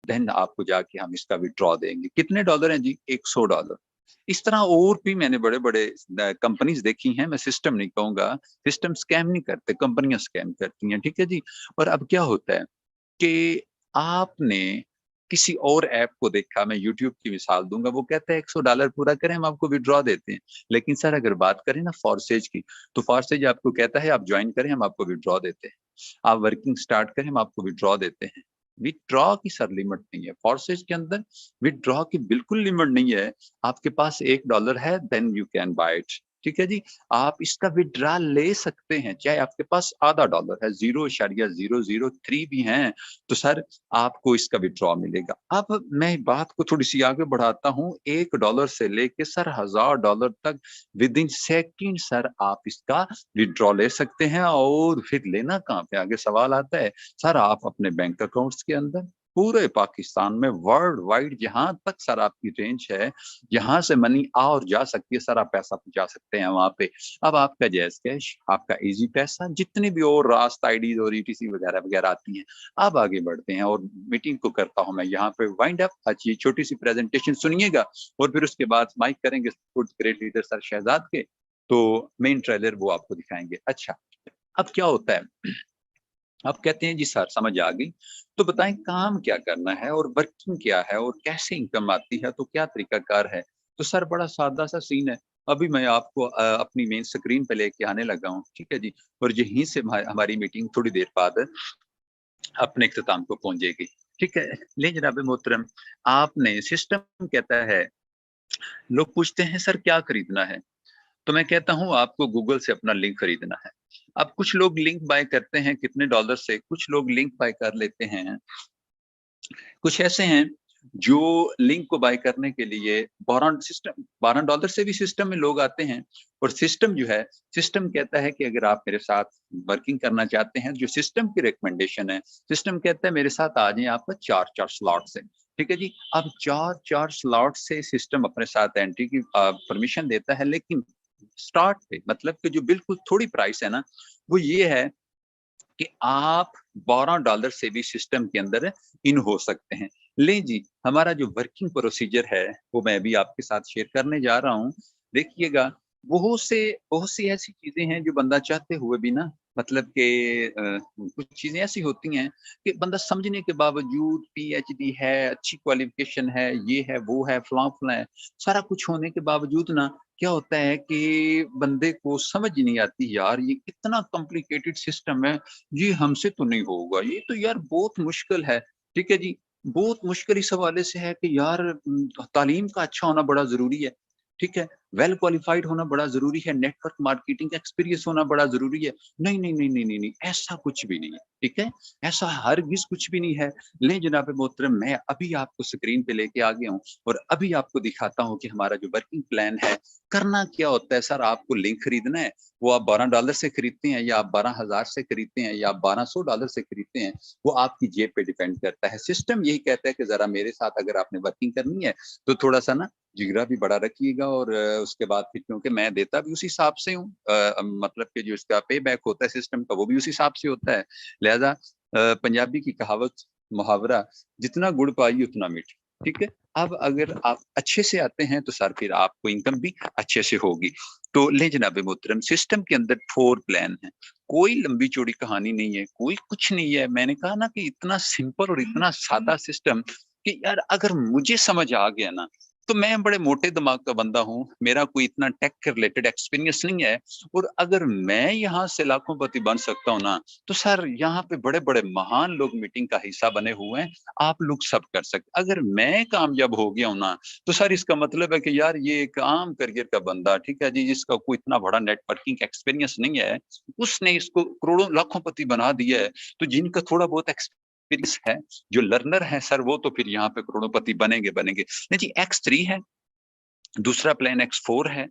Then आपको जाके हम इसका विड्रॉ देंगे। कितने डॉलर हैं जी? $100। इस तरह और भी मैंने बड़े बड़े कंपनीज देखी हैं, मैं सिस्टम नहीं कहूंगा, सिस्टम स्कैम नहीं करते, कंपनियां स्कैम करती हैं, ठीक है जी। और अब क्या होता है कि आपने किसी और ऐप को देखा, मैं यूट्यूब की मिसाल दूंगा, वो कहता है $100 पूरा करें हम आपको विड्रॉ देते हैं। लेकिन सर अगर बात करें ना फॉरसेज की, तो फॉरसेज आपको कहता है आप ज्वाइन करें हम आपको विड्रॉ देते हैं, आप वर्किंग स्टार्ट करें हम आपको विड्रॉ देते हैं। विड्रॉ की सर लिमिट नहीं है फॉरसेज के अंदर, विड्रॉ की बिल्कुल लिमिट नहीं है। आपके पास $1 है then you can buy it, ठीक है जी। आप इसका विड्रॉ ले सकते हैं चाहे आपके पास आधा डॉलर है, 0.003 भी हैं, तो सर आपको इसका विड्रॉ मिलेगा। अब मैं बात को थोड़ी सी आगे बढ़ाता हूँ, $1 से लेके सर $1000 तक विद इन सेकेंड सर आप इसका विड्रॉ ले सकते हैं। और फिर लेना कहाँ पे, आगे सवाल आता है सर, आप अपने बैंक अकाउंट्स के अंदर पूरे पाकिस्तान में वर्ल्ड वाइड जहां तक सर आपकी रेंज है, जहां से मनी आ और जा सकती है सर, आप पैसा पहुंचा सकते हैं वहां पे। अब आपका जैस कैश, आपका इजी पैसा, जितनी भी और रास्त आईडी और ईटीसी वगैरह वगैरह आती हैं। अब आगे बढ़ते हैं और मीटिंग को करता हूं मैं यहाँ पे वाइंड अप। अच्छी छोटी सी प्रेजेंटेशन सुनिएगा और फिर उसके बाद माइक करेंगे फूड ग्रेट लीडर सर शहजाद के, तो मेन ट्रेलर वो आपको दिखाएंगे। अच्छा, अब क्या होता है, आप कहते हैं जी सर समझ आ गई, तो बताएं काम क्या करना है और वर्किंग क्या है और कैसे इनकम आती है, तो क्या तरीकाकार है। तो सर बड़ा सादा सा सीन है, अभी मैं आपको अपनी मेन स्क्रीन पे लेके आने लगा हूँ, ठीक है जी। और यहीं से हमारी मीटिंग थोड़ी देर बाद अपने इख्तिताम को पहुंचेगी, ठीक है। ले जनाब मोहतरम, आपने सिस्टम कहता है, लोग पूछते हैं सर क्या खरीदना है, तो मैं कहता हूं आपको गूगल से अपना लिंक खरीदना है। अब कुछ लोग लिंक बाय करते हैं कितने डॉलर से, कुछ लोग लिंक बाय कर लेते हैं, कुछ ऐसे हैं जो लिंक को बाय करने के लिए $12 से भी सिस्टम में लोग आते हैं। और सिस्टम जो है, सिस्टम कहता है कि अगर आप मेरे साथ वर्किंग करना चाहते हैं, जो सिस्टम की रिकमेंडेशन है, सिस्टम कहता है मेरे साथ आ जाएं आपका 4-4 स्लॉट से, ठीक है जी। अब 4-4 स्लॉट से सिस्टम अपने साथ एंट्री की परमिशन देता है, लेकिन स्टार्ट पे मतलब कि जो बिल्कुल थोड़ी प्राइस है ना, वो ये है कि आप $12 से भी सिस्टम के अंदर इन हो सकते हैं। ले जी, हमारा जो वर्किंग प्रोसीजर है वो मैं भी आपके साथ शेयर करने जा रहा हूँ। देखिएगा, बहुत सी ऐसी चीजें हैं जो बंदा चाहते हुए भी ना, मतलब कि कुछ चीजें ऐसी होती हैं कि बंदा समझने के बावजूद, पीएचडी है, अच्छी क्वालिफिकेशन है, ये है वो है फलां फलां है, सारा कुछ होने के बावजूद ना क्या होता है कि बंदे को समझ ही नहीं आती, यार ये कितना कॉम्प्लिकेटेड सिस्टम है, ये हमसे तो नहीं होगा, ये तो यार बहुत मुश्किल है, ठीक है जी। बहुत मुश्किल इस हवाले से है कि यार तालीम का अच्छा होना बड़ा ज़रूरी है, ठीक है? वेल क्वालिफाइड होना बड़ा ज़रूरी है, नेटवर्क मार्केटिंग का एक्सपीरियंस होना बड़ा ज़रूरी है। नहीं, नहीं, नहीं, नहीं, नहीं, नहीं, ऐसा कुछ भी नहीं है, ठीक है? ऐसा हरगिज़ कुछ भी नहीं है। लें जनाब मोहतरम, मैं अभी आपको स्क्रीन पे लेके आ गया हूँ और अभी आपको दिखाता हूँ कि हमारा जो वर्किंग प्लान है, करना क्या होता है। सर आपको लिंक खरीदना है, वो आप $12 से खरीदते हैं या आप 12,000 से खरीदते हैं या आप $1200 से खरीदते हैं, वो आपकी जेब पे डिपेंड करता है। सिस्टम यही कहता है कि जरा मेरे साथ अगर आपने वर्किंग करनी है तो थोड़ा सा ना जिगरा भी बड़ा रखिएगा। और उसके बाद फिर क्योंकि मैं देता भी उसी हिसाब से हूँ, मतलब कि जो इसका पे बैक होता है सिस्टम का वो भी उसी हिसाब से होता है। लिहाजा पंजाबी की कहावत, मुहावरा, जितना गुड़ पाई उतना मीठ, ठीक है। अब अगर आप अच्छे से आते हैं तो सर फिर आपको इनकम भी अच्छे से होगी। तो ले जनाब मोहतरम, सिस्टम के अंदर 4 प्लान है, कोई लंबी चौड़ी कहानी नहीं है, कोई कुछ नहीं है। मैंने कहा ना कि इतना सिंपल और इतना सादा सिस्टम कि यार अगर मुझे समझ आ गया ना, तो मैं बड़े मोटे दिमाग का बंदा हूँ, मेरा कोई इतना टेक के रिलेटेड एक्सपीरियंस नहीं है। और अगर मैं यहाँ से लाखोंपति बन सकता हूँ ना, तो सर यहाँ पे बड़े बड़े महान लोग मीटिंग का हिस्सा बने हुए हैं, आप लोग सब कर सकते। अगर मैं कामयाब हो गया हूँ ना, तो सर इसका मतलब है कि यार ये एक आम करियर का बंदा, ठीक है जी, जिसका कोई इतना बड़ा नेटवर्किंग एक्सपीरियंस नहीं है, उसने इसको करोड़ों लाखोंपति बना दिया है। तो जिनका थोड़ा बहुत एक्सपीरियंस है, जो लर्नर है सर, वो तो फिर यहाँ पे करोड़पति बनेंगे बनेंगे। नहीं जी, X3 है, दूसरा प्लान X4 है,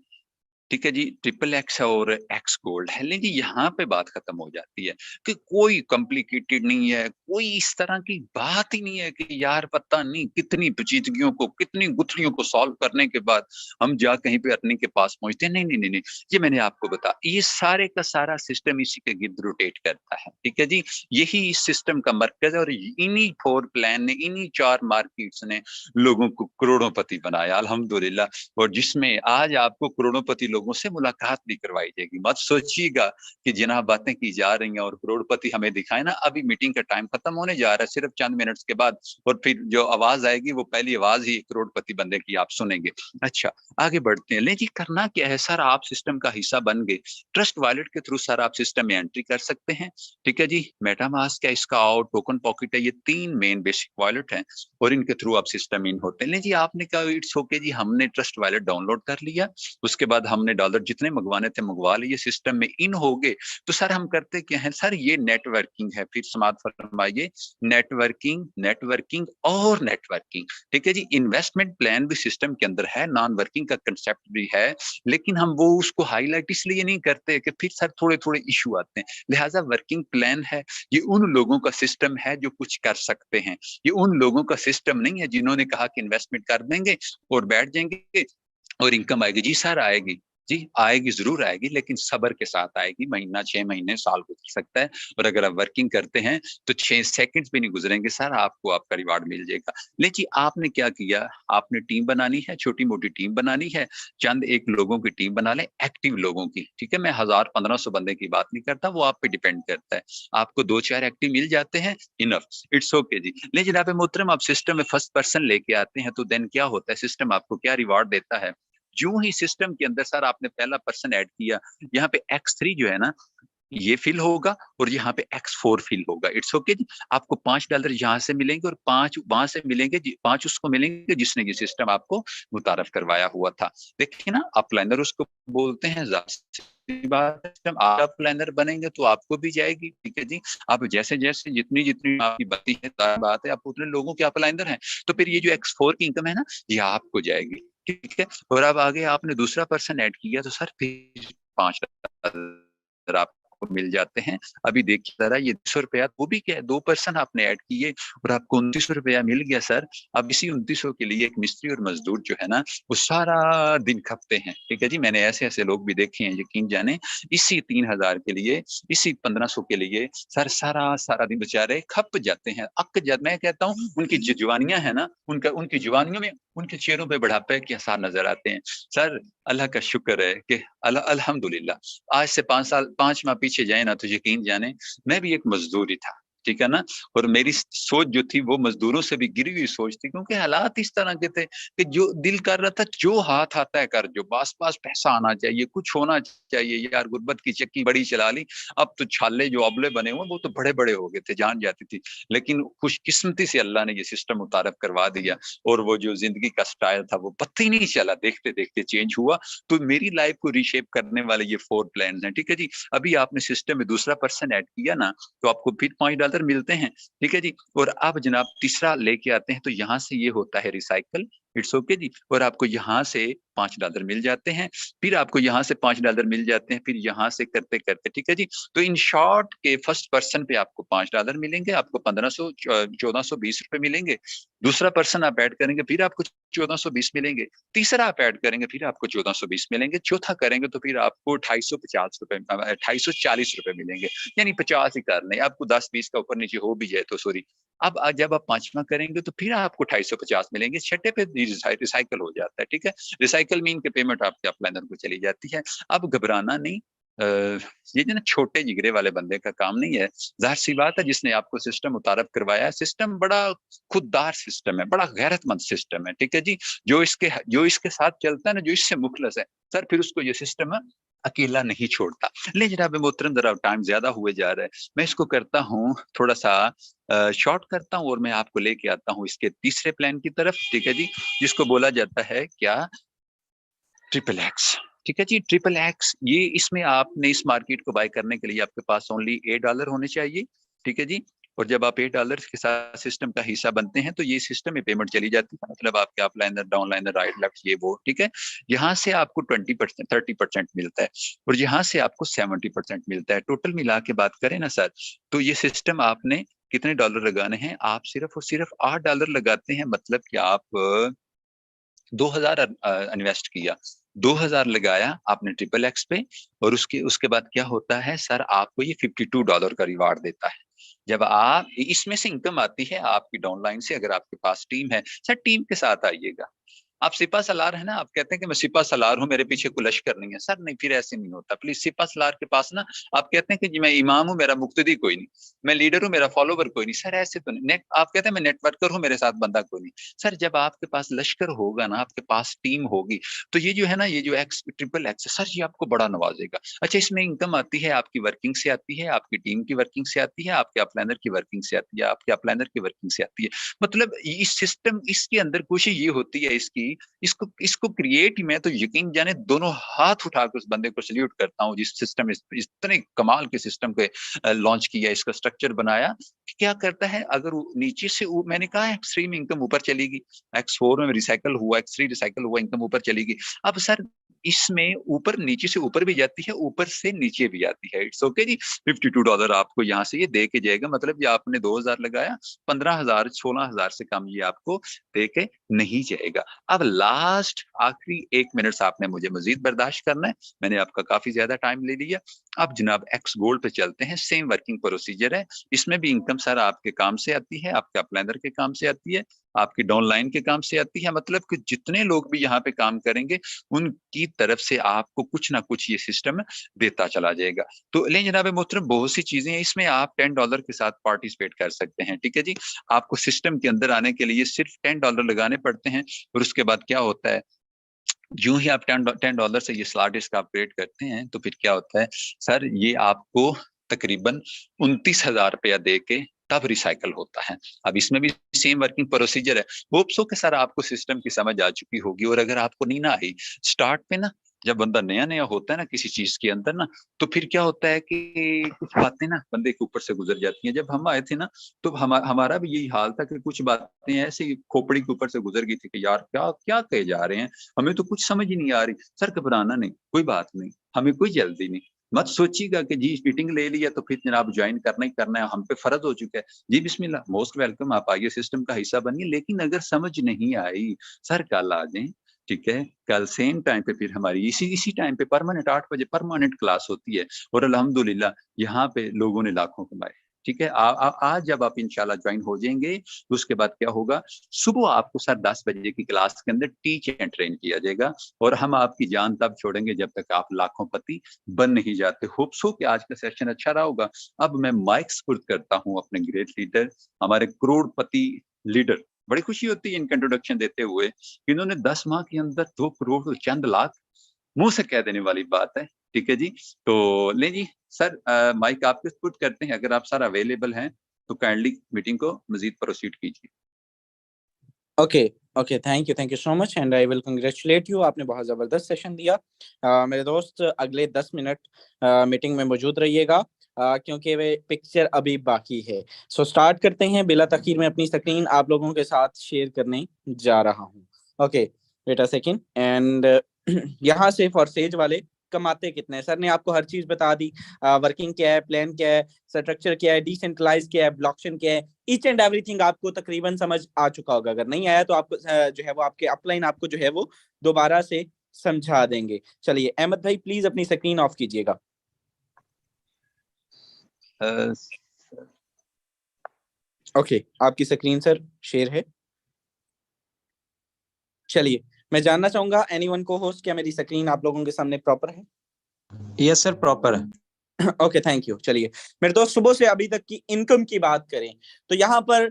ठीक है जी, ट्रिपल एक्स और एक्स गोल्ड है, लेकिन यहाँ पे बात खत्म हो जाती है कि कोई कॉम्प्लिकेटेड नहीं है, कोई इस तरह की बात ही नहीं है कि यार पता नहीं कितनी पेचीदगियों को, कितनी गुथलियों को सॉल्व करने के बाद हम जा कहीं पे अर्निंग के पास पहुँचते हैं। नहीं, नहीं, नहीं, नहीं, ये मैंने आपको बताया, ये सारे का सारा सिस्टम इसी के गिर्द रोटेट करता है, ठीक है जी? यही इस सिस्टम का मरकज़ है और इन्हीं 4 प्लान ने, इन्हीं 4 मार्केट्स ने लोगों को करोड़ोंपति बनाया अल्हम्दुलिल्लाह। और जिसमें आज आपको करोड़ोंपति लोगों से मुलाकात भी करवाई जाएगी। मत सोचिएगा कि जनाब बातें की जा रही हैं और करोड़पति हमें दिखाए ना, अभी मीटिंग का टाइम खत्म होने जा रहा है सिर्फ चंद मिनट्स के बाद, और फिर जो आवाज आएगी वो पहली आवाज ही करोड़पति बंदे की आप सुनेंगे। अच्छा, आगे बढ़ते हैं। लेकिन करना क्या है सर, आप सिस्टम का हिस्सा बन गए। ट्रस्ट वॉलेट के थ्रू सर आप सिस्टम में एंट्री कर सकते हैं, ठीक है जी? मेटामास्क है, इसका आउट, टोकन पॉकेट है, ये 3 मेन बेसिक वॉलेट हैं और इनके थ्रू आप सिस्टम इन होते हैं। नहीं जी, आपने कहा इट्स ओके जी, हमने ट्रस्ट वॉलेट डाउनलोड कर लिया, उसके बाद हमने डॉलर जितने मंगवाने थे मंगवा लिए, सिस्टम में इन हो गए। तो सर हम करते क्या है सर, ये नेटवर्किंग है। फिर समाप्त फरमाइए, नेटवर्किंग, नेटवर्किंग और नेटवर्किंग, ठीक है जी? इन्वेस्टमेंट प्लान भी सिस्टम के अंदर है, नॉन वर्किंग का कंसेप्ट भी है, लेकिन हम वो उसको हाईलाइट इसलिए नहीं करते कि फिर सर थोड़े थोड़े इशू आते हैं। लिहाजा वर्किंग प्लान है, ये उन लोगों का सिस्टम है जो कुछ कर सकते हैं। ये उन लोगों का सिस्टम नहीं है जिन्होंने कहा कि इन्वेस्टमेंट कर देंगे और बैठ जाएंगे और इनकम आएगी। जी सर आएगी, जी आएगी, ज़रूर आएगी, लेकिन सब्र के साथ आएगी। महीना, 6 महीने, साल गुज़र सकता है। और अगर आप वर्किंग करते हैं तो 6 सेकंड्स भी नहीं गुज़रेंगे सर, आपको आपका रिवार्ड मिल जाएगा। लेकिन आपने क्या किया, आपने टीम बनानी है, छोटी-मोटी टीम बनानी है, चंद एक लोगों की टीम बना लें, एक्टिव लोगों की, ठीक है? मैं 1000-1500 बंदे की बात नहीं करता, वो आप पे डिपेंड करता है। आपको 2-4 एक्टिव मिल जाते हैं, इनफ, इट्स ओके जी। लेकिन जनाब मोहतरम, आप सिस्टम में फर्स्ट पर्सन लेके आते हैं तो देन क्या होता है, सिस्टम आपको क्या रिवार्ड देता है? यूं ही सिस्टम के अंदर सर आपने पहला पर्सन ऐड किया, यहाँ पे X3 जो है ना, ये फिल होगा और यहाँ पे X4 फिल होगा। इट्स ओके जी। आपको $5 यहाँ से मिलेंगे और 5 वहां से मिलेंगे, 5 उसको मिलेंगे जिसने ये सिस्टम आपको मुतारफ करवाया हुआ था। देखिए ना, अपलाइनर उसको बोलते हैं। आप प्लानर बनेंगे तो आपको भी जाएगी, ठीक है जी? आप जैसे जैसे जितनी जितनी आपकी बनती है बात है, आप उतने लोगों के अपलाइनर हैं, तो फिर ये जो X4 की इनकम है ना, ये आपको जाएगी, ठीक है? और अब आगे आपने दूसरा पर्सन ऐड किया तो सर फिर 5 आपको मिल जाते हैं। अभी देखिए ज़रा, ये ₹200, वो भी क्या है, 2 पर्सन आपने ऐड किए और आपको ₹29 मिल गया सर। अब इसी 2900 के लिए एक मिस्त्री और मज़दूर जो है ना, वो सारा दिन खपते हैं, ठीक है जी? मैंने ऐसे-ऐसे लोग भी देखे हैं, यकीन जाने, इसी 3000 के लिए, इसी 1500 के लिए सर सारा दिन बेचारे खप जाते हैं, अक जा मैं कहता हूँ उनकी जो जवानियाँ है ना, उनकी जवानियों में, उनके चेहरों पे बुढ़ापे के आसार नज़र आते हैं। सर अल्लाह का शुक्र है कि अल्हम्दुलिल्लाह, आज से 5 साल, 5 माह पीछे जाए ना तो यकीन जाने, मैं भी एक मज़दूर ही था, ठीक है ना? और मेरी सोच जो थी वो मज़दूरों से भी गिरी हुई सोच थी, क्योंकि हालात इस तरह के थे कि जो दिल कर रहा था, जो हाथ आता है कर, जो पास-पास पैसा आना चाहिए, कुछ होना चाहिए, यार गुर्बत की चक्की बड़ी चला ली। अब तो छाले जो अबले बने हुए वो तो बड़े-बड़े हो गए थे, जान जाती थी। लेकिन खुशकिस्मती से अल्लाह ने ये सिस्टम मुतारफ करवा दिया और वो जो ज़िंदगी का स्टाइल था वो पता ही नहीं चला, देखते-देखते चेंज हुआ। तो मेरी लाइफ को रीशेप करने वाले ये 4 प्लान्स हैं, ठीक है जी? अभी आपने सिस्टम में दूसरा पर्सन ऐड किया ना, तो आपको फिर $5 मिलते हैं, ठीक है जी? और अब जनाब तीसरा लेके आते हैं तो यहाँ से ये होता है रिसाइकल, इट्स ओके जी। और आपको यहाँ से $5 मिल जाते हैं, फिर आपको यहाँ से $5 मिल जाते हैं, फिर यहाँ से करते-करते, ठीक है जी? तो इन शॉर्ट के फर्स्ट पर्सन पे आपको $5 मिलेंगे, आपको 1500 ₹1420 मिलेंगे। दूसरा पर्सन आप ऐड करेंगे, फिर आपको 1420 मिलेंगे। तीसरा आप ऐड करेंगे, फिर आपको 1420 मिलेंगे। चौथा करेंगे तो फिर आपको ₹250 ₹240 मिलेंगे। यानी 50 ही कर लें, आपको 10-20 का ऊपर नीचे हो भी जाए तो सॉरी। अब जब आप 5वाँ करेंगे तो फिर आपको 250 मिलेंगे, छठे पे रिसाइकल हो जाता है, ठीक है? रिसाइकल मीन के पेमेंट आपके अपलाइनर को चली जाती है। अब घबराना नहीं, अ, ये जो ना छोटे जिगरे वाले बंदे का काम नहीं है। ज़ाहिर-सी बात है, जिसने आपको सिस्टम मुतारफ़ करवाया है, सिस्टम बड़ा खुददार सिस्टम है, बड़ा गैरतमंद सिस्टम है, ठीक है जी? जो इसके साथ चलता है ना, जो इससे मुखलस है, सर फिर उसको ये सिस्टम अकेला नहीं छोड़ता। लेकिन जनाब मोहतरम, ज़रा टाइम ज़्यादा हुए जा रहा है। मैं इसको करता हूँ थोड़ा-सा शॉर्ट करता हूँ और मैं आपको लेके आता हूँ इसके तीसरे प्लान की तरफ, ठीक है जी? जिसको बोला जाता है क्या, ट्रिपल एक्स, ठीक है जी? ट्रिपल एक्स, ये इसमें आपने इस मार्केट को बाय करने के लिए आपके पास ओनली $8 होने चाहिए, ठीक है जी? और जब आप $8 के साथ सिस्टम का हिस्सा बनते हैं तो ये सिस्टम में पेमेंट चली जाती है, मतलब आपके अपलाइनर, डाउनलाइनर, राइट लेफ्ट ये वो, ठीक है। यहाँ से आपको 20%, 30% मिलता है और यहाँ से आपको 70% मिलता है। टोटल मिला के बात करें ना सर, तो ये सिस्टम आपने कितने डॉलर लगाने हैं? आप सिर्फ और सिर्फ $8 लगाते हैं, मतलब कि आप 2000 इन्वेस्ट किया, 2000 लगाया आपने ट्रिपल एक्स पे, और उसके उसके बाद क्या होता है सर, आपको ये $52 का रिवार्ड देता है। जब आप इसमें से इनकम आती है आपकी डाउनलाइन से, अगर आपके पास टीम है सर, टीम के साथ आइएगा। आप सिपा सलार है ना, आप कहते हैं कि मैं सिपा सलार हूँ, मेरे पीछे कोई लश्कर नहीं है सर, नहीं, फिर ऐसे नहीं होता प्लीज। सिपा सलार के पास ना आप कहते हैं कि जी मैं इमाम हूँ, मेरा मुक्तदी कोई नहीं, मैं लीडर हूँ, मेरा फॉलोवर कोई नहीं सर, ऐसे तो नहीं। आप कहते हैं मैं नेटवर्कर हूँ, मेरे साथ बंदा कोई नहीं सर। जब आपके पास लश्कर होगा ना, आपके पास टीम होगी, तो ये जो है ना, ये जो एक्स ट्रिपल एक्स सर, ये आपको बड़ा नवाजेगा। अच्छा, इसमें इनकम आती है आपकी वर्किंग से आती है, आपकी टीम की वर्किंग से आती है, आपके अपलाइनर की वर्किंग से आती है, आपके अपलाइनर की वर्किंग से आती है। मतलब इस सिस्टम, इसके अंदर कोशिश ये होती है इसकी, इसको क्रिएट, मैं तो यकीन जाने दोनों हाथ उठाकर उस बंदे को सल्यूट करता हूँ जिस सिस्टम, इतने कमाल के सिस्टम के लॉन्च किया, इसका स्ट्रक्चर बनाया। क्या करता है, अगर नीचे से मैंने कहा एक्सट्रीम इनकम ऊपर चलेगी, X4 में रिसाइकल हुआ, X3 रिसाइकल हुआ, इनकम ऊपर चलेगी। अब सर इसमें ऊपर नीचे से ऊपर भी जाती है, ऊपर से नीचे भी आती है। इट्स ओके जी, $52 आपको यहाँ से ये दे के जाएगा, मतलब ये आपने 2000 लगाया, 15,000 16,000 से कम ये आपको दे के नहीं जाएगा। अब लास्ट आखिरी 1 मिनट से आपने मुझे मजीद बर्दाश्त करना है, मैंने आपका काफी ज्यादा टाइम ले लिया। अब जनाब एक्स गोल्ड पे चलते हैं, सेम वर्किंग प्रोसीजर है, इसमें भी इनकम सर आपके काम से आती है, आपके अपलाइनर के काम से आती है, आपकी डाउनलाइन के काम से आती है, मतलब कि जितने लोग भी यहाँ पे काम करेंगे उनकी तरफ से आपको कुछ ना कुछ ये सिस्टम देता चला जाएगा। तो ले जनाब मोहतरम, बहुत सी चीजें हैं इसमें, आप $10 के साथ पार्टिसिपेट कर सकते हैं, ठीक है जी। आपको सिस्टम के अंदर आने के लिए सिर्फ $10 लगाने पड़ते हैं, और उसके बाद क्या होता है, यूं ही आप $10 से ये स्लॉट डिस्क अपग्रेड करते हैं, तो फिर क्या होता है सर, ये आपको तकरीबन 29,000 रुपया दे के तब रिसाइकल होता है। अब इसमें भी सेम वर्किंग प्रोसीजर है। होप्सो के सर आपको सिस्टम की समझ आ चुकी होगी, और अगर आपको नहीं ना आई स्टार्ट पे ना, जब बंदा नया नया होता है ना किसी चीज के अंदर ना, तो फिर क्या होता है कि कुछ बातें ना बंदे के ऊपर से गुजर जाती हैं। जब हम आए थे ना, तो हमारा भी यही हाल था कि कुछ बातें ऐसी खोपड़ी के ऊपर से गुजर गई थी कि यार क्या क्या कहे जा रहे हैं, हमें तो कुछ समझ ही नहीं आ रही। सर घबराना नहीं, कोई बात नहीं, हमें कोई जल्दी नहीं। मत सोचिएगा कि जी मीटिंग ले लिया तो फिर जनाब ज्वाइन करना ही करना है, हम पे फर्ज हो चुका है। जी बिस्मिल्लाह, मोस्ट वेलकम, आप आइए, सिस्टम का हिस्सा बनिए। लेकिन अगर समझ नहीं आई सर, कल आ जाएं, ठीक है। कल सेम टाइम पे फिर हमारी इसी इसी टाइम पे परमानेंट 8 बजे परमानेंट क्लास होती है, और अल्हम्दुलिल्लाह यहाँ पे लोगों ने लाखों कमाए, ठीक है। आज जब आप इंशाल्लाह ज्वाइन हो जाएंगे तो उसके बाद क्या होगा, सुबह आपको सर 10 बजे की क्लास के अंदर टीच एंड ट्रेन किया जाएगा, और हम आपकी जान तब छोड़ेंगे जब तक आप लाखों पति बन नहीं जाते। होप सो कि आज का सेशन अच्छा रहा होगा। अब मैं माइक स्पुर्द करता हूँ अपने ग्रेट लीडर, हमारे करोड़पति लीडर। बड़ी खुशी होती है इनका इंट्रोडक्शन देते हुए, इन्होंने 10 माह के अंदर 2 करोड़ तो चंद लाख मुंह से कह देने वाली बात है, ठीक है जी। तो ले जी सर, माइक आपके पुट करते हैं, अगर आप सर अवेलेबल हैं तो काइंडली मीटिंग को मजीद प्रोसीड कीजिए। Okay okay, thank you so much and I will congratulate you. आपने बहुत ज़बरदस्त सेशन दिया। मेरे दोस्त अगले 10 मिनट मीटिंग में मौजूद रहिएगा, क्योंकि वे पिक्चर अभी बाकी है। सो स्टार्ट करते हैं। बिला तखीर में अपनी स्क्रीन आप लोगों के साथ शेयर करने जा रहा हूँ। Okay wait a second, and यहाँ से फॉर सेज वाले कमाते कितने हैं? सर ने आपको हर चीज बता दी, वर्किंग क्या है, प्लान क्या है, स्ट्रक्चर क्या है, डिसेंट्रलाइज क्या है, ब्लॉकचेन क्या है, ईच एंड एवरीथिंग आपको तकरीबन समझ आ चुका होगा। अगर नहीं आया तो आपको जो है वो आपके अपलाइन आपको जो है वो दोबारा से समझा देंगे। चलिए अहमद भाई प्लीज अपनी स्क्रीन ऑफ कीजिएगा। ओके आपकी स्क्रीन सर शेयर है। चलिए मैं जानना चाहूंगा एनीवन को होस्ट, क्या मेरी स्क्रीन आप लोगों के सामने प्रॉपर है? यस सर प्रॉपर है। Okay thank you. चलिए मेरे दोस्त सुबह से अभी तक की इनकम की बात करें तो यहाँ पर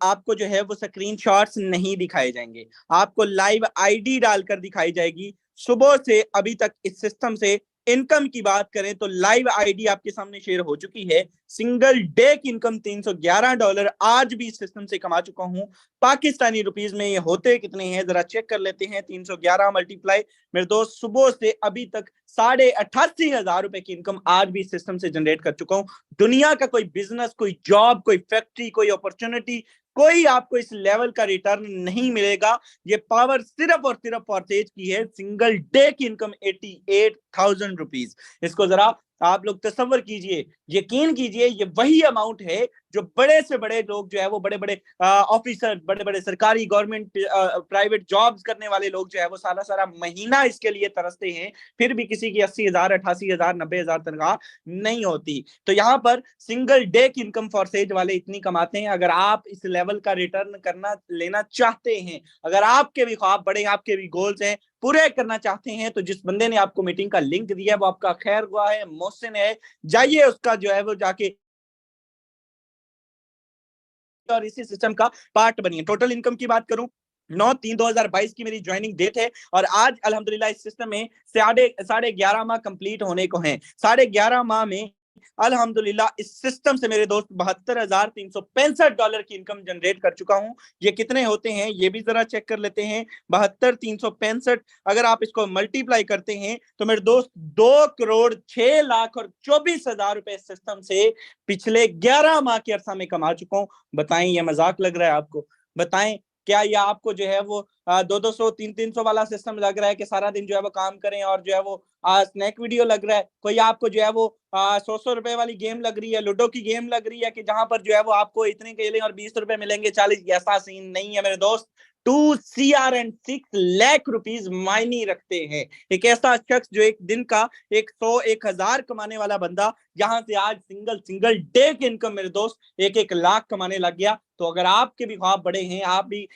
आपको जो है वो स्क्रीनशॉट्स नहीं दिखाए जाएंगे, आपको लाइव आईडी डालकर दिखाई जाएगी। सुबह से अभी तक इस सिस्टम से इनकम की बात करें तो लाइव आईडी आपके सामने शेयर हो चुकी है। सिंगल डे की इनकम $311 आज भी इस सिस्टम से कमा चुका हूं। पाकिस्तानी रुपीस में ये होते कितने हैं जरा चेक कर लेते हैं। 311 मल्टीप्लाई मेरे दोस्त सुबह से अभी तक 88,500 रुपए की इनकम आज भी इस सिस्टम से जनरेट कर चुका हूं। दुनिया का कोई बिजनेस, कोई जॉब, कोई फैक्ट्री, कोई अपॉर्चुनिटी, कोई आपको इस लेवल का रिटर्न नहीं मिलेगा। ये पावर सिर्फ और सिर्फ फॉरसेज की है। सिंगल डे की इनकम 88,000 रुपीज। इसको जरा आप लोग तसव्वुर कीजिए, यकीन कीजिए, ये वही अमाउंट है जो बड़े से बड़े लोग जो है वो बड़े बड़े ऑफिसर, बड़े बड़े सरकारी गवर्नमेंट प्राइवेट जॉब्स करने वाले लोग जो है वो सारा सारा महीना इसके लिए तरसते हैं, फिर भी किसी की 80,000, 88,000, 90,000 तनख्वाह नहीं होती। तो यहाँ पर सिंगल डे की इनकम फॉरसेज वाले इतनी कमाते हैं। अगर आप इस लेवल का रिटर्न करना लेना चाहते हैं, अगर आपके भी ख्वाब बड़े, आपके भी गोल्स हैं, पूरे करना चाहते हैं, तो जिस बंदे ने आपको मीटिंग का लिंक दिया है वो आपका खैर हुआ है, मोहसिन है, जाइए उसका जो है वो जाके और इसी सिस्टम का पार्ट बनिए। टोटल इनकम की बात करूं, 9/3/2022 की मेरी ज्वाइनिंग डेट है और आज अल्हम्दुलिल्लाह इस सिस्टम में साढ़े 11 माह कंप्लीट होने को हैं। 11.5 माह में अल्हम्दुलिल्लाह इस सिस्टम से मेरे दोस्त $72,365 की इनकम जनरेट कर चुका हूं। ये कितने होते हैं ये भी जरा चेक कर लेते हैं। 72,365 अगर आप इसको मल्टीप्लाई करते हैं तो मेरे दोस्त 2,06,24,000 रुपए इस सिस्टम से पिछले 11 माह के अरसा में कमा चुका हूं। बताएं ये मजाक लग रहा है आपको? बताएं क्या ये आपको जो है वो 200-200, 300-300 वाला सिस्टम लग रहा है कि सारा दिन जो है वो काम करें और जो है वो स्नैक वीडियो लग रहा है? कोई आपको जो है वो 100 रुपए वाली गेम लग रही है, लूडो की गेम लग रही है कि जहां पर जो है वो आपको इतने केले और 20 रुपए मिलेंगे 40? ऐसा सीन नहीं है मेरे दोस्त। 2 CR and 6 लाख रुपीस मायने रखते हैं। एक ऐसा शख्स जो एक दिन का 100-1,000 कमाने वाला बंदा यहां से आज सिंगल डे की इनकम मेरे दोस्त 1-1 लाख कमाने लग गया। तो अगर आपके भी ख्वाब बड़े हैं, आप भी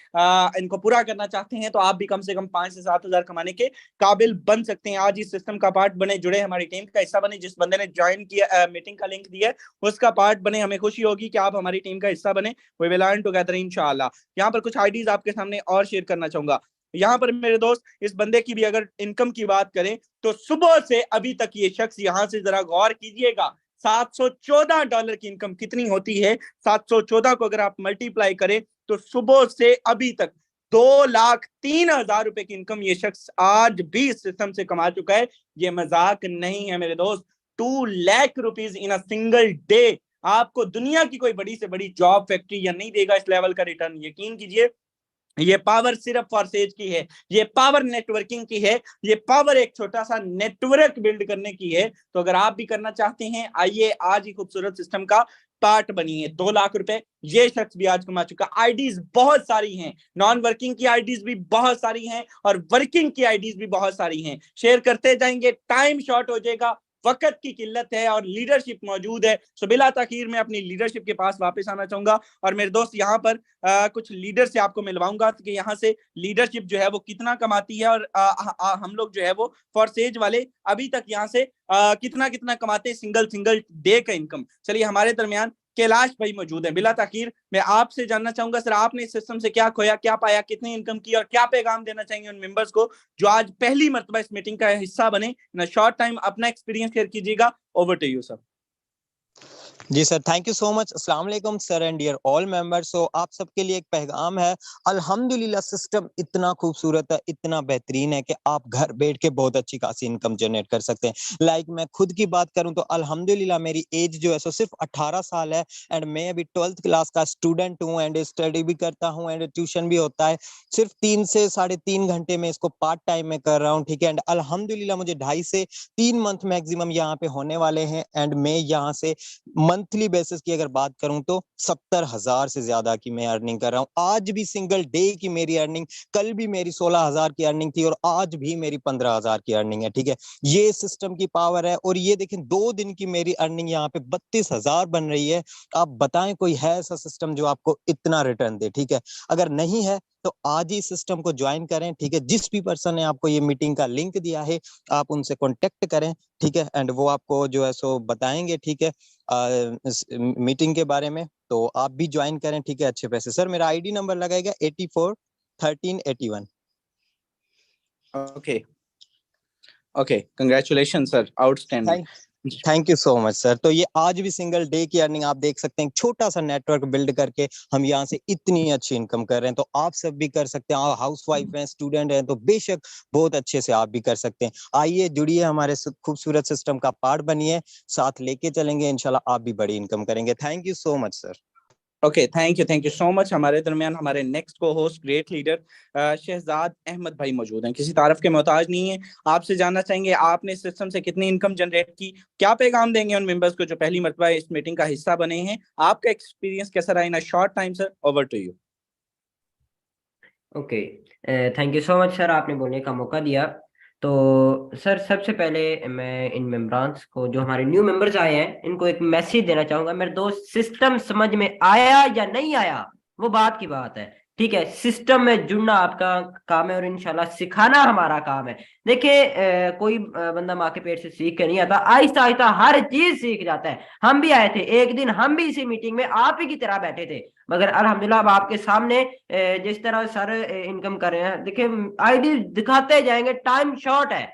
इनको पूरा करना चाहते हैं, तो आप भी कम से कम 5 से 7 हजार कमाने के काबिल बन सकते हैं। आज इस सिस्टम का पार्ट बने, जुड़े, हमारी टीम का हिस्सा बने। जिस बंदे ने ज्वाइन किया, मीटिंग का लिंक दिया है, उसका पार्ट बने। हमें खुशी होगी कि आप हमारी टीम का हिस्सा बने। वी विल अर्न टुगेदर इंशाल्लाह। यहाँ पर कुछ आईडीज आपके सामने और शेयर करना चाहूंगा। यहाँ पर मेरे दोस्त इस बंदे की भी अगर इनकम की बात करें तो सुबह से अभी तक ये शख्स, यहां से जरा गौर कीजिएगा, $714 की इनकम कितनी होती है? 714 को अगर आप मल्टीप्लाई करें तो सुबह से अभी तक 2,03,000 रुपए की इनकम ये शख्स आज भी इस सिस्टम से कमा चुका है। ये मजाक नहीं है मेरे दोस्त। 2 lakh rupees in a single day. आपको दुनिया की कोई बड़ी से बड़ी जॉब, फैक्ट्री या नहीं देगा इस लेवल का रिटर्न। यकीन कीजिए, ये पावर सिर्फ फॉरसेज की है, ये पावर नेटवर्किंग की है, ये पावर एक छोटा सा नेटवर्क बिल्ड करने की है। तो अगर आप भी करना चाहते हैं, आइए आज ही खूबसूरत सिस्टम का पार्ट बनिए। 2 लाख रुपए ये शख्स भी आज कमा चुका। आईडीज बहुत सारी हैं, नॉन वर्किंग की आईडीज भी बहुत सारी हैं और वर्किंग की आईडीज भी बहुत सारी हैं। शेयर करते जाएंगे, टाइम शॉर्ट हो जाएगा, वक्त की किल्लत है और लीडरशिप मौजूद है। सो बिला ताखीर मैं अपनी लीडरशिप के पास वापस आना चाहूंगा और मेरे दोस्त यहाँ पर कुछ लीडर से आपको मिलवाऊंगा कि यहाँ से लीडरशिप जो है वो कितना कमाती है और हम लोग जो है वो फॉरसेज वाले अभी तक यहाँ से कितना कितना कमाते हैं सिंगल डे का इनकम। चलिए हमारे दरमियान कैलाश भाई मौजूद है। बिला ताखीर मैं आपसे जानना चाहूंगा सर, आपने इस सिस्टम से क्या खोया, क्या पाया, कितनी इनकम की और क्या पैगाम देना चाहेंगे उन मेंबर्स को जो आज पहली मर्तबा इस मीटिंग का हिस्सा बने? इन शॉर्ट टाइम अपना एक्सपीरियंस शेयर कीजिएगा। Over to you sir. जी sir, thank you so much. अस्सलाम वालेकुम sir and dear all members. So आप सबके लिए एक पैगाम है। अल्हम्दुलिल्लाह सिस्टम इतना खूबसूरत है, इतना बेहतरीन है कि आप घर बैठ के बहुत अच्छी खासी इनकम जनरेट कर सकते हैं। लाइक मैं खुद की बात करूं तो अल्हम्दुलिल्लाह मेरी एज जो है सो सिर्फ 18 साल है एंड मैं अभी 12th क्लास का स्टूडेंट हूं एंड स्टडी भी करता हूं एंड ट्यूशन भी होता है। सिर्फ 3 से 3.5 घंटे में इसको पार्ट टाइम में कर रहा हूं, ठीक है। एंड अल्हम्दुलिल्लाह मुझे 2.5 से 3 मंथ मैक्सिमम यहाँ पे होने वाले हैं एंड मैं यहाँ से मंथली बेसिस की अगर बात करूं तो 70,000 से ज्यादा की मैं अर्निंग कर रहा हूं। आज भी सिंगल डे की मेरी अर्निंग, कल भी मेरी 16,000 की अर्निंग थी और आज भी मेरी 15,000 की अर्निंग है, ठीक है। ये सिस्टम की पावर है। और ये देखें 2 दिन की मेरी अर्निंग यहाँ पे 32,000 बन रही है। आप बताएं कोई है ऐसा सिस्टम जो आपको इतना रिटर्न दे, ठीक है। अगर नहीं है तो आज ही सिस्टम को ज्वाइन करें, ठीक है। जिस भी पर्सन ने आपको ये मीटिंग का लिंक दिया है आप उनसे कॉन्टेक्ट करें, ठीक है। एंड वो आपको जो है सो बताएंगे, ठीक है, मीटिंग के बारे में। तो आप भी ज्वाइन करें, ठीक है, अच्छे पैसे। सर मेरा आईडी नंबर लगाएगा 841381। Okay okay, congratulation sir, outstanding. Thank you so much sir. तो ये आज भी सिंगल डे की अर्निंग आप देख सकते हैं, छोटा सा नेटवर्क बिल्ड करके हम यहाँ से इतनी अच्छी इनकम कर रहे हैं। तो आप सब भी कर सकते हैं, आप हाउस वाइफ हैं, स्टूडेंट हैं, तो बेशक बहुत अच्छे से आप भी कर सकते हैं। आइए जुड़िए, हमारे खूबसूरत सिस्टम का पार्ट बनिए, साथ लेके चलेंगे, इंशाल्लाह आप भी बड़ी इनकम करेंगे। Thank you so much sir. Okay, thank you so much. हमारे दरमियान हमारे नेक्स्ट को host great leader Shahzad Ahmed भाई मौजूद हैं, किसी तारीफ के मोहताज नहीं है। आपसे जानना चाहेंगे आपने इस सिस्टम से कितनी इनकम जनरेट की, क्या पैगाम देंगे उन मेंबर्स को जो पहली मरतबा इस मीटिंग का हिस्सा बने हैं, आपका एक्सपीरियंस कैसा रहा in a short time sir, over to you. Okay, thank you so much sir, आपने बोलने का मौका दिया। तो सर सबसे पहले मैं इन मेंबरान्स को, जो हमारे न्यू मेंबर्स आए हैं, इनको एक मैसेज देना चाहूंगा। मेरे दोस्त, सिस्टम समझ में आया या नहीं आया वो बात की बात है, ठीक है। सिस्टम में जुड़ना आपका काम है और इंशाल्लाह सिखाना हमारा काम है। देखिए कोई बंदा माँ के पेट से सीख के नहीं आता, आहिस्ता आहिस्ता हर चीज सीख जाता है। हम भी आए थे एक दिन, हम भी इसी मीटिंग में आप ही की तरह बैठे थे, मगर अल्हम्दुलिल्लाह अब आपके सामने जिस तरह सर इनकम कर रहे हैं, देखिए आईडी दिखाते जाएंगे, टाइम शॉर्ट है,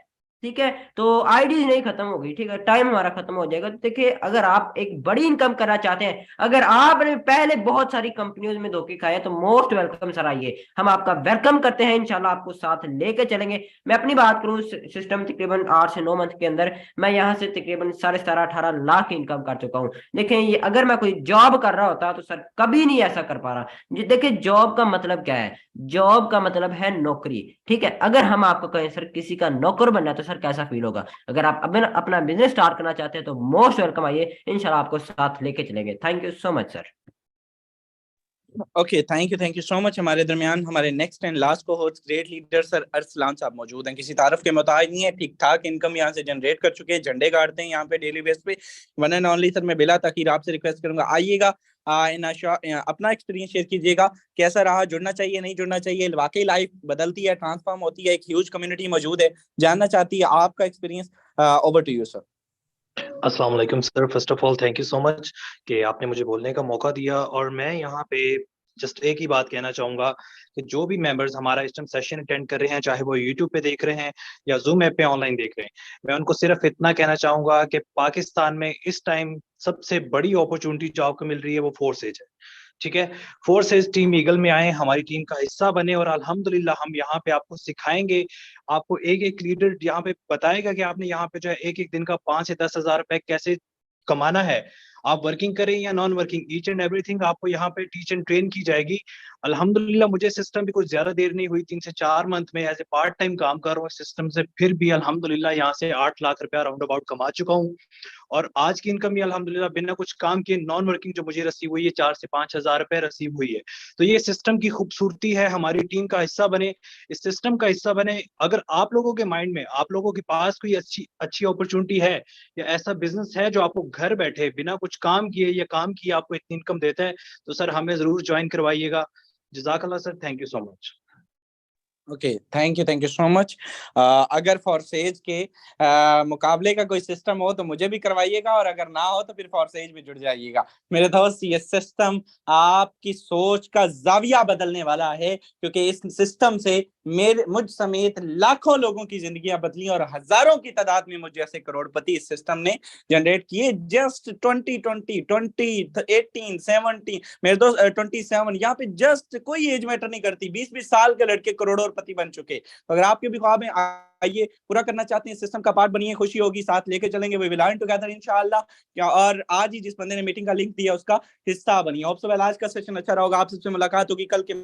ठीक है। तो आईडी नहीं खत्म होगी, ठीक है, टाइम हमारा खत्म हो जाएगा। तो देखिए अगर आप एक बड़ी इनकम करना चाहते हैं, अगर आपने पहले बहुत सारी कंपनियों में धोखे खाए, तो मोस्ट वेलकम सर, आइए, हम आपका वेलकम करते हैं, इंशाल्लाह आपको साथ लेके चलेंगे। मैं अपनी बात करूं, सिस्टम तकरीबन 8 से 9 मंथ के अंदर मैं यहाँ से तकरीबन 17.5-18 लाख इनकम कर चुका हूँ। देखें ये अगर मैं कोई जॉब कर रहा होता तो सर कभी नहीं ऐसा कर पा रहा। देखिए जॉब का मतलब क्या है, जॉब का मतलब है नौकरी, ठीक है। अगर हम आपको कहें सर किसी का नौकर बनना है तो सर कैसा फील होगा। अगर आप अपना बिजनेस स्टार्ट करना चाहते हैं तो मोस्ट वेलकम, आइए, इंशाल्लाह आपको साथ लेके चलेंगे। Thank you so much sir. Okay, thank you so much. हमारे दरमियान हमारे नेक्स्ट एंड लास्ट को host great leader sir Arsalan साहब मौजूद हैं, किसी तारफ के मोहताज नहीं है, ठीक ठाक इनकम यहाँ से जनरेट कर चुके हैं, झंडे गाड़ते हैं यहाँ पे डेली बेस पे। वन एंड ओनली सर, मैं बिला तखीर आपसे रिक्वेस्ट करूंगा, आइएगा, अपना एक्सपीरियंस शेयर कीजिएगा, कैसा रहा, जुड़ना चाहिए नहीं जुड़ना चाहिए, वाकई लाइफ बदलती है, ट्रांसफॉर्म होती है, एक ह्यूज कम्युनिटी मौजूद है, जानना चाहती है आपका experience. Over to you sir. अस्सलाम वालेकुम sir, first of all thank you so much कि आपने मुझे बोलने का मौका दिया। और मैं यहाँ पे जस्ट एक ही बात कहना चाहूंगा कि जो भी मेंबर्स हमारा इस टाइम सेशन अटेंड कर रहे हैं, चाहे वो यूट्यूब पे देख रहे हैं या जूम ऐप पे ऑनलाइन देख रहे हैं, मैं उनको सिर्फ इतना कहना चाहूंगा कि पाकिस्तान में इस टाइम सबसे बड़ी अपॉर्चुनिटी जो आपको मिल रही है वो फोर्सेज है, ठीक है। फोर्सेज टीम ईगल में आए, हमारी टीम का हिस्सा बने और अल्हम्दुलिल्लाह हम यहाँ पे आपको सिखाएंगे, आपको एक एक लीडर यहाँ पे बताएगा कि आपने यहाँ पे जो है एक एक दिन का 5 से 10 हजार रुपए कैसे कमाना है। आप वर्किंग करें या non working, each and everything आपको यहाँ पे टीच एंड ट्रेन की जाएगी। अल्हम्दुलिल्लाह मुझे सिस्टम भी कुछ ज्यादा देर नहीं हुई, 3 से 4 मंथ में एज ए पार्ट टाइम काम कर रहा हूँ सिस्टम से, फिर भी अल्हम्दुलिल्लाह यहाँ से 8 लाख रुपया राउंड अबाउट कमा चुका हूँ। और आज की इनकम भी अल्हम्दुलिल्लाह बिना कुछ काम किए नॉन वर्किंग जो मुझे रसीव हुई है 4 से 5 हजार रुपए रसीव हुई है। तो ये सिस्टम की खूबसूरती है, हमारी टीम का हिस्सा बने, इस सिस्टम का हिस्सा बने। अगर आप लोगों के माइंड में, आप लोगों के पास कोई अच्छी अच्छी अपॉर्चुनिटी है या ऐसा बिजनेस है जो आपको घर बैठे बिना कुछ काम किए या काम किए आपको इतनी इनकम देता है, तो सर हमें जरूर ज्वाइन करवाइएगा। जज़ाकल्लाह sir, thank you so much. Okay, thank you so much. अगर फॉरसेज के मुकाबले का कोई सिस्टम हो तो मुझे भी करवाइएगा, और अगर ना हो तो फिर फॉरसेज भी जुड़ जाइएगा मेरे दोस्त। ये सिस्टम आपकी सोच का जाविया बदलने वाला है, क्योंकि इस सिस्टम से मुझ समेत लाखों लोगों की जिंदगियां बदली और हजारों की तादाद में मुझ जैसे करोड़पति इस सिस्टम ने जनरेट किए। जस्ट 18 17 मेरे दोस्त 27, यहाँ पे जस्ट कोई एज मैटर नहीं करती, 20-20 साल के लड़के करोड़ों पति बन चुके। तो अगर आपके भी ख्वाब में आइए, पूरा करना चाहते हैं, सिस्टम का पार्ट बनिए, खुशी होगी, साथ लेके चलेंगे, वी विल लर्न टुगेदर इंशाअल्लाह। और आज ही जिस बंदे ने मीटिंग का लिंक दिया उसका हिस्सा बनिए। होप सो वेल आज का सेशन अच्छा रहा होगा, आप सबसे मुलाकात होगी कल के